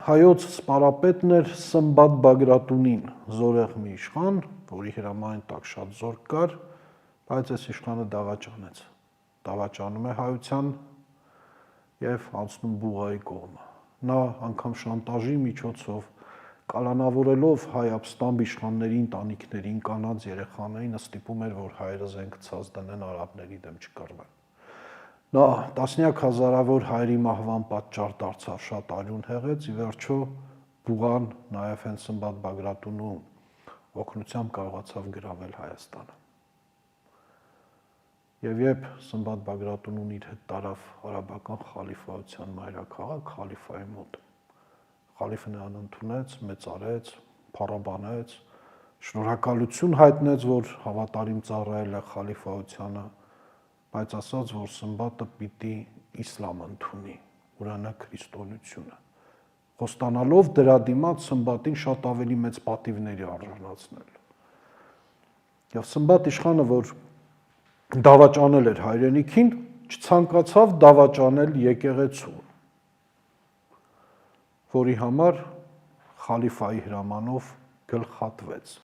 հայոց սպարապետն էր Սմբատ Բագրատունին, զորեղ մի իշխան, որի հրամանին տակ շատ զորք կար, բայց այս իշխանը դավաճանեց։ Դավաճանում է հայության եւ անցնում Բուղայի կողմը։ Նա անգամ շանտաժի միջոցով կալանավորելով հայ ապստամբ իշխանների ընտանիքներին, կանանց երեխաներին ստիպում էր, որ հայերը զենք ցած դնեն արաբների դեմ չկռվեն։ Նա տասնյակ հազարավոր հայերի մահվան պատճառ դարձավ, շատ արյուն հեղեց, ի վերջո Բուղան նաև հենց Սմբատ Բագրատունու օգնությամբ կարողացավ գրավել Հայաստանը։ Եվ երբ Սմբատ Բագրատունուն իր հետ տարավ արաբական խալիֆայության մայրաքաղաք, խալիֆայի մոտ, խալիֆը նրան ընդունեց, մեծարեց, փառաբանեց, շնորհակալություն հայտնեց, որ հավատարիմ ծառայել է խալիֆայությանը, բայց ասաց, որ Սմբատը պիտի իսլամ ընդունի, ուրանը քրիստոնեությունը, խոստանալով դրա դիմաց Սմբատին շատ ավելի մեծ պատիվների արժանացնել։ Եվ Սմբատ իշխանը, որ դավաճանել էր հայրենիքին, չցանկացավ դավաճանել եկեղեցուն, որի համար խալիֆայի հրամանով գլխատվեց։